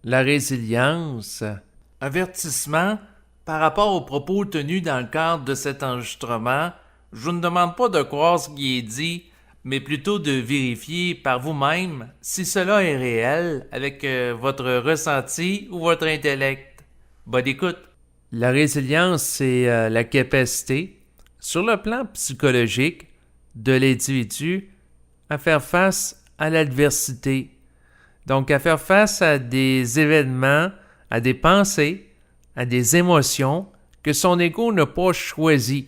La résilience. Avertissement. Par rapport aux propos tenus dans le cadre de cet enregistrement, je vous ne demande pas de croire ce qui est dit, mais plutôt de vérifier par vous-même si cela est réel avec votre ressenti ou votre intellect. Bonne écoute. La résilience, c'est la capacité, sur le plan psychologique, de l'individu à faire face à l'adversité. Donc, à faire face à des événements, à des pensées, à des émotions que son ego n'a pas choisies.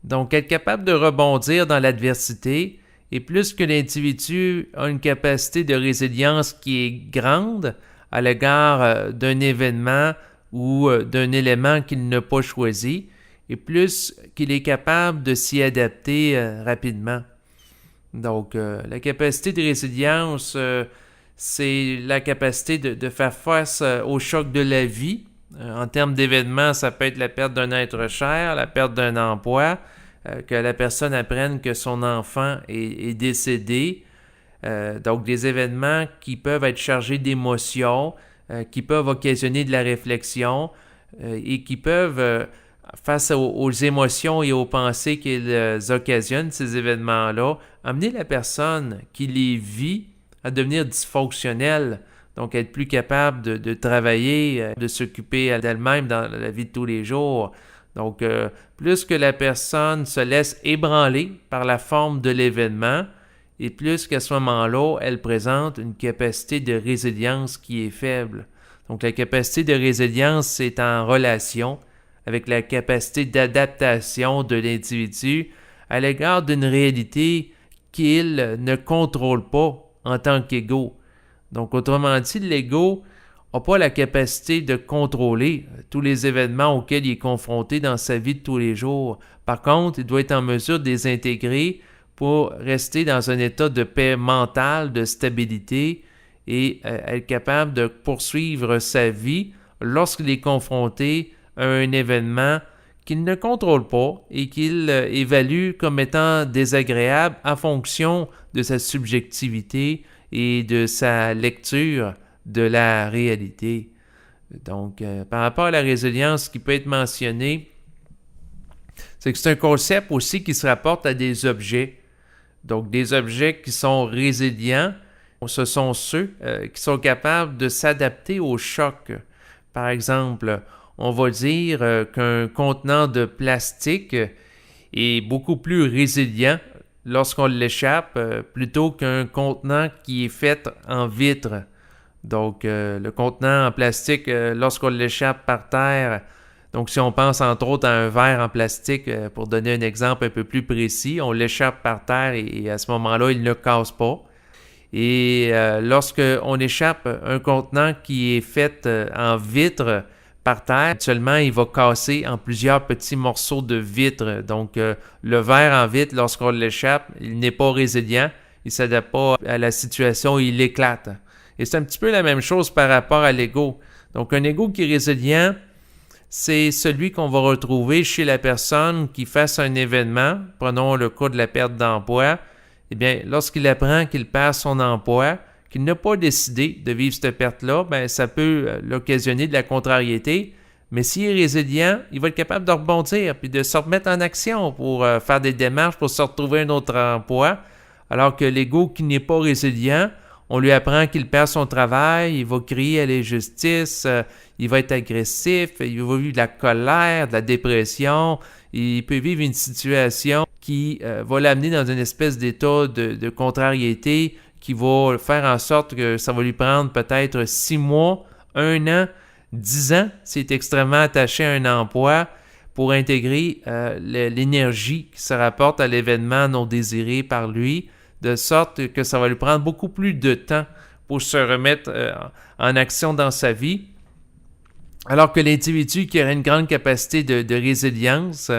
Donc, être capable de rebondir dans l'adversité, et plus que l'individu a une capacité de résilience qui est grande à l'égard d'un événement ou d'un élément qu'il n'a pas choisi, et plus qu'il est capable de s'y adapter rapidement. Donc, la capacité de résilience, c'est la capacité de faire face au choc de la vie. En termes d'événements, ça peut être la perte d'un être cher, la perte d'un emploi, que la personne apprenne que son enfant est décédé. Donc, des événements qui peuvent être chargés d'émotions, qui peuvent occasionner de la réflexion et qui peuvent, face aux émotions et aux pensées qu'ils occasionnent, ces événements-là, amener la personne qui les vit à devenir dysfonctionnelle. Donc, être plus capable de travailler, de s'occuper d'elle-même dans la vie de tous les jours. Donc, plus que la personne se laisse ébranler par la forme de l'événement, et plus qu'à ce moment-là, elle présente une capacité de résilience qui est faible. Donc, la capacité de résilience, c'est en relation avec la capacité d'adaptation de l'individu à l'égard d'une réalité qu'il ne contrôle pas en tant qu'ego. Donc, autrement dit, l'ego n'a pas la capacité de contrôler tous les événements auxquels il est confronté dans sa vie de tous les jours. Par contre, il doit être en mesure de les intégrer pour rester dans un état de paix mentale, de stabilité et être capable de poursuivre sa vie lorsqu'il est confronté à un événement qu'il ne contrôle pas et qu'il évalue comme étant désagréable en fonction de sa subjectivité et de sa lecture de la réalité. Donc, par rapport à la résilience, ce qui peut être mentionné, c'est que c'est un concept aussi qui se rapporte à des objets. Donc, des objets qui sont résilients, ce sont ceux qui sont capables de s'adapter au choc. Par exemple, on va dire qu'un contenant de plastique est beaucoup plus résilient lorsqu'on l'échappe plutôt qu'un contenant qui est fait en vitre. Donc, le contenant en plastique, lorsqu'on l'échappe par terre, donc si on pense entre autres à un verre en plastique, pour donner un exemple un peu plus précis, on l'échappe par terre et à ce moment-là, il ne casse pas. Et lorsqu'on échappe un contenant qui est fait en vitre par terre, actuellement, il va casser en plusieurs petits morceaux de vitre. Donc, le verre en vitre, lorsqu'on l'échappe, il n'est pas résilient, il ne s'adapte pas à la situation, il éclate. Et c'est un petit peu la même chose par rapport à l'ego. Donc, un ego qui est résilient, c'est celui qu'on va retrouver chez la personne qui face un événement, prenons le cas de la perte d'emploi. Eh bien, lorsqu'il apprend qu'il perd son emploi, qu'il n'a pas décidé de vivre cette perte-là, bien, ça peut l'occasionner de la contrariété. Mais s'il est résilient, il va être capable de rebondir puis de se remettre en action pour faire des démarches pour se retrouver un autre emploi. Alors que l'ego qui n'est pas résilient, on lui apprend qu'il perd son travail, il va crier à l'injustice, il va être agressif, il va vivre de la colère, de la dépression, il peut vivre une situation qui va l'amener dans une espèce d'état de contrariété qui va faire en sorte que ça va lui prendre peut-être 6 mois, 1 an, 10 ans, s'il est extrêmement attaché à un emploi, pour intégrer l'énergie qui se rapporte à l'événement non désiré par lui, de sorte que ça va lui prendre beaucoup plus de temps pour se remettre en action dans sa vie. Alors que l'individu qui aurait une grande capacité de résilience,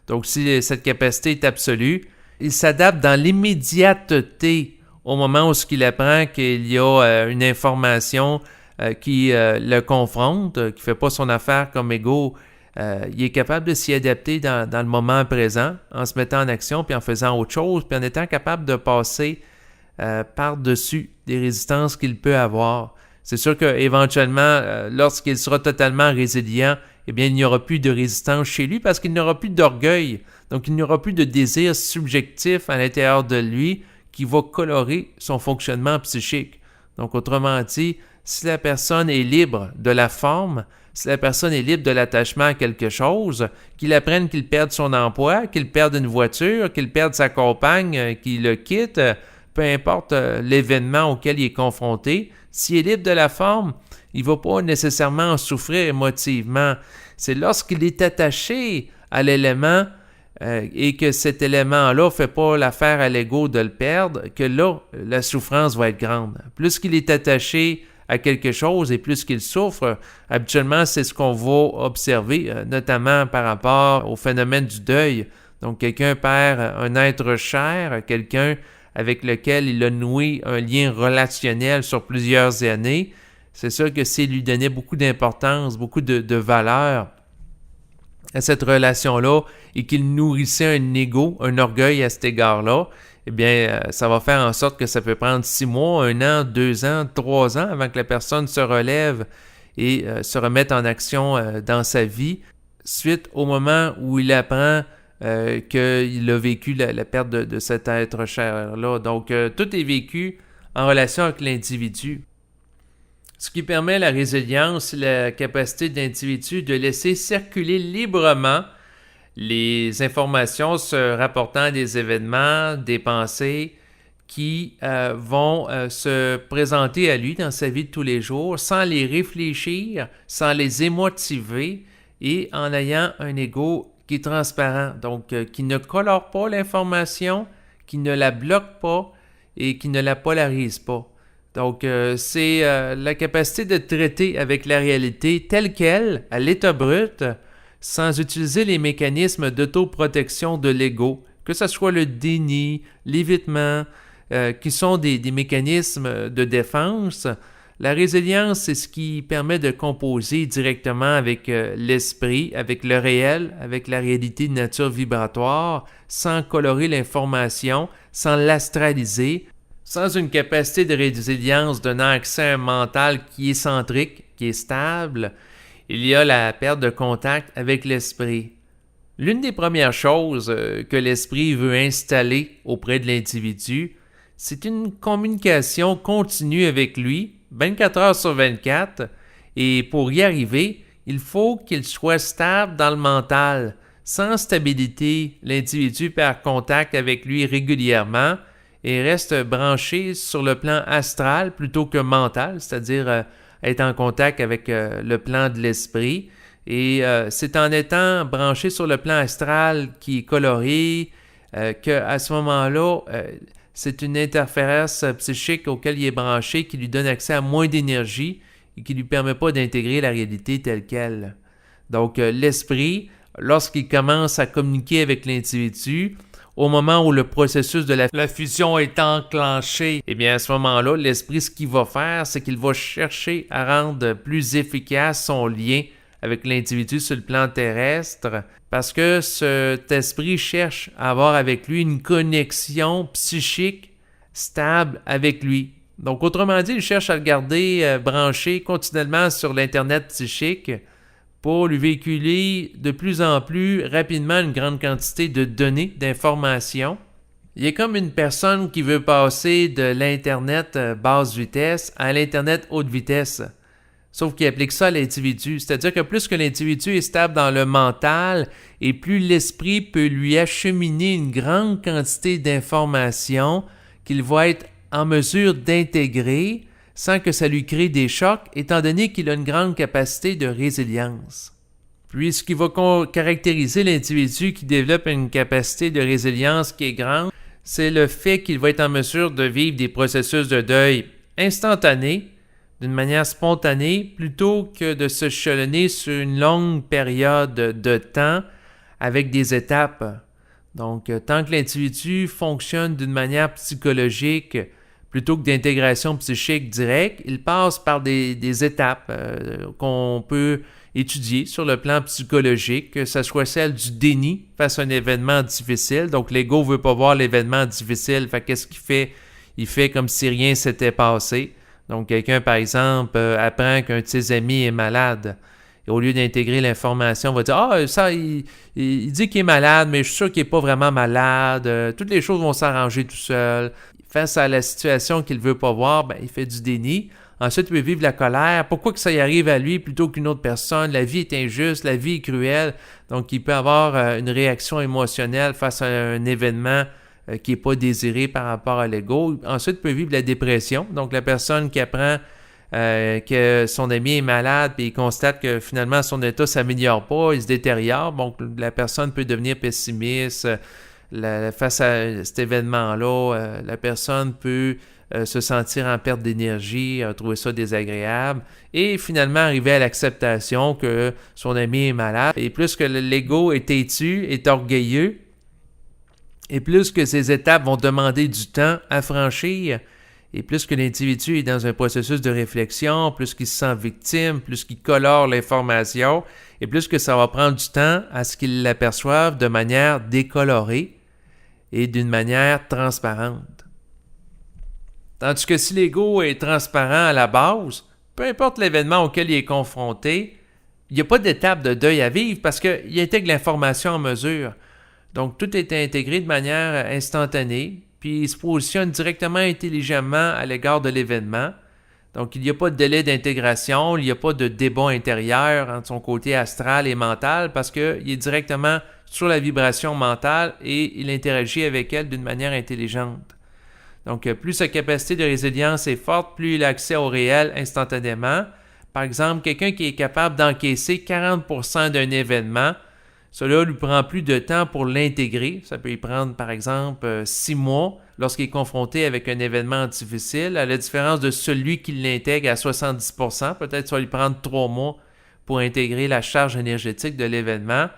donc si cette capacité est absolue, il s'adapte dans l'immédiateté au moment où il apprend qu'il y a une information qui le confronte, qui ne fait pas son affaire comme ego. Il est capable de s'y adapter dans le moment présent, en se mettant en action, puis en faisant autre chose, puis en étant capable de passer par-dessus des résistances qu'il peut avoir. C'est sûr qu'éventuellement, lorsqu'il sera totalement résilient, eh bien, il n'y aura plus de résistance chez lui parce qu'il n'aura plus d'orgueil. Donc, il n'y aura plus de désir subjectif à l'intérieur de lui qui va colorer son fonctionnement psychique. Donc, autrement dit, si la personne est libre de la forme, si la personne est libre de l'attachement à quelque chose, qu'il apprenne qu'il perde son emploi, qu'il perde une voiture, qu'il perde sa compagne, qu'il le quitte, peu importe l'événement auquel il est confronté, s'il est libre de la forme, il ne va pas nécessairement en souffrir émotivement. C'est lorsqu'il est attaché à l'élément et que cet élément-là ne fait pas l'affaire à l'ego de le perdre, que là, la souffrance va être grande. Plus qu'il est attaché à quelque chose et plus qu'il souffre, habituellement, c'est ce qu'on va observer, notamment par rapport au phénomène du deuil. Donc, quelqu'un perd un être cher, quelqu'un avec lequel il a noué un lien relationnel sur plusieurs années. C'est sûr que s'il lui donnait beaucoup d'importance, beaucoup de valeur à cette relation-là et qu'il nourrissait un ego, un orgueil à cet égard-là, eh bien, ça va faire en sorte que ça peut prendre 6 mois, 1 an, 2 ans, 3 ans avant que la personne se relève et se remette en action dans sa vie, suite au moment où il apprend qu'il a vécu la perte de cet être cher-là. Donc, tout est vécu en relation avec l'individu. Ce qui permet la résilience, la capacité de l'individu de laisser circuler librement les informations se rapportant à des événements, des pensées qui vont se présenter à lui dans sa vie de tous les jours sans les réfléchir, sans les émotiver et en ayant un ego qui est transparent, donc qui ne colore pas l'information, qui ne la bloque pas et qui ne la polarise pas. Donc, c'est la capacité de traiter avec la réalité telle qu'elle, à l'état brut, sans utiliser les mécanismes d'autoprotection de l'ego, que ce soit le déni, l'évitement, qui sont des mécanismes de défense. La résilience, c'est ce qui permet de composer directement avec l'esprit, avec le réel, avec la réalité de nature vibratoire, sans colorer l'information, sans l'astraliser, sans une capacité de résilience donnant accès à un mental qui est centrique, qui est stable. Il y a la perte de contact avec l'esprit. L'une des premières choses que l'esprit veut installer auprès de l'individu, c'est une communication continue avec lui, 24 heures sur 24, et pour y arriver, il faut qu'il soit stable dans le mental. Sans stabilité, l'individu perd contact avec lui régulièrement et reste branché sur le plan astral plutôt que mental, c'est-à-dire être en contact avec le plan de l'esprit. Et c'est en étant branché sur le plan astral qui est coloré qu'à ce moment-là, c'est une interférence psychique auquel il est branché qui lui donne accès à moins d'énergie et qui ne lui permet pas d'intégrer la réalité telle qu'elle. Donc, l'esprit, lorsqu'il commence à communiquer avec l'individu, au moment où le processus de la fusion est enclenché, eh bien à ce moment-là, l'esprit, ce qu'il va faire, c'est qu'il va chercher à rendre plus efficace son lien avec l'individu sur le plan terrestre, parce que cet esprit cherche à avoir avec lui une connexion psychique stable avec lui. Donc, autrement dit, il cherche à le garder branché continuellement sur l'Internet psychique pour lui véhiculer de plus en plus rapidement une grande quantité de données, d'informations. Il est comme une personne qui veut passer de l'Internet basse vitesse à l'Internet haute vitesse. Sauf qu'il applique ça à l'individu. C'est-à-dire que plus que l'individu est stable dans le mental et plus l'esprit peut lui acheminer une grande quantité d'informations qu'il va être en mesure d'intégrer sans que ça lui crée des chocs, étant donné qu'il a une grande capacité de résilience. Puis, ce qui va caractériser l'individu qui développe une capacité de résilience qui est grande, c'est le fait qu'il va être en mesure de vivre des processus de deuil instantanés, d'une manière spontanée, plutôt que de se chalonner sur une longue période de temps avec des étapes. Donc, tant que l'individu fonctionne d'une manière psychologique, plutôt que d'intégration psychique directe, il passe par des étapes qu'on peut étudier sur le plan psychologique, que ce soit celle du déni face à un événement difficile. Donc, l'ego ne veut pas voir l'événement difficile. Fait qu'est-ce qu'il fait? Il fait comme si rien s'était passé. Donc, quelqu'un, par exemple, apprend qu'un de ses amis est malade. Et au lieu d'intégrer l'information, on va dire « Ah, ça, il dit qu'il est malade, mais je suis sûr qu'il n'est pas vraiment malade. Toutes les choses vont s'arranger tout seul. » Face à la situation qu'il ne veut pas voir, il fait du déni. Ensuite, il peut vivre la colère. Pourquoi que ça y arrive à lui plutôt qu'une autre personne? La vie est injuste, la vie est cruelle. Donc, il peut avoir une réaction émotionnelle face à un événement qui n'est pas désiré par rapport à l'ego. Ensuite, il peut vivre la dépression. Donc, la personne qui apprend que son ami est malade et il constate que finalement son état ne s'améliore pas, il se détériore. Donc, la personne peut devenir pessimiste. Face à cet événement-là, la personne peut se sentir en perte d'énergie, trouver ça désagréable et finalement arriver à l'acceptation que son ami est malade. Et plus que l'ego est têtu, est orgueilleux, et plus que ces étapes vont demander du temps à franchir, et plus que l'individu est dans un processus de réflexion, plus qu'il se sent victime, plus qu'il colore l'information, et plus que ça va prendre du temps à ce qu'il l'aperçoive de manière décolorée et d'une manière transparente. Tandis que si l'ego est transparent à la base, peu importe l'événement auquel il est confronté, il n'y a pas d'étape de deuil à vivre parce qu'il intègre l'information en mesure. Donc, tout est intégré de manière instantanée, puis il se positionne directement intelligemment à l'égard de l'événement. Donc, il n'y a pas de délai d'intégration, il n'y a pas de débat intérieur entre son côté astral et mental parce qu'il est directement sur la vibration mentale et il interagit avec elle d'une manière intelligente. Donc, plus sa capacité de résilience est forte, plus il a accès au réel instantanément. Par exemple, quelqu'un qui est capable d'encaisser 40% d'un événement, cela lui prend plus de temps pour l'intégrer. Ça peut lui prendre, par exemple, 6 mois lorsqu'il est confronté avec un événement difficile, à la différence de celui qui l'intègre à 70%. Peut-être ça va lui prendre 3 mois pour intégrer la charge énergétique de l'événement,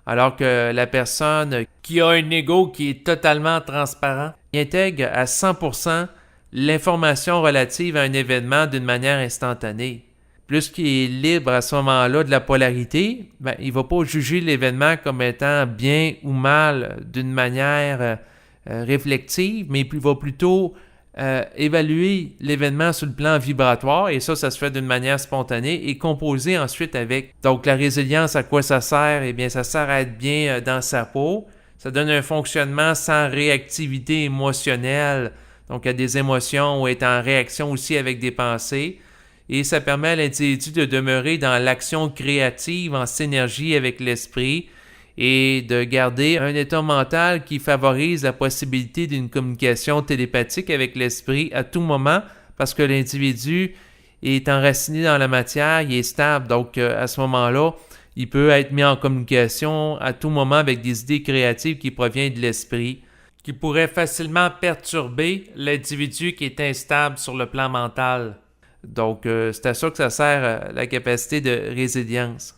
alors que la personne qui a un ego qui est totalement transparent intègre à 100% l'information relative à un événement d'une manière instantanée. Plus qu'il est libre à ce moment-là de la polarité, il ne va pas juger l'événement comme étant bien ou mal d'une manière réflexive, mais il va plutôt évaluer l'événement sur le plan vibratoire, et ça se fait d'une manière spontanée et composer ensuite avec. Donc, la résilience, à quoi ça sert? Eh bien, ça sert à être bien dans sa peau. Ça donne un fonctionnement sans réactivité émotionnelle, donc à des émotions ou être en réaction aussi avec des pensées. Et ça permet à l'individu de demeurer dans l'action créative en synergie avec l'esprit et de garder un état mental qui favorise la possibilité d'une communication télépathique avec l'esprit à tout moment parce que l'individu est enraciné dans la matière, il est stable. Donc, à ce moment-là, il peut être mis en communication à tout moment avec des idées créatives qui proviennent de l'esprit, qui pourraient facilement perturber l'individu qui est instable sur le plan mental. Donc, c'est à ça que ça sert la capacité de résilience.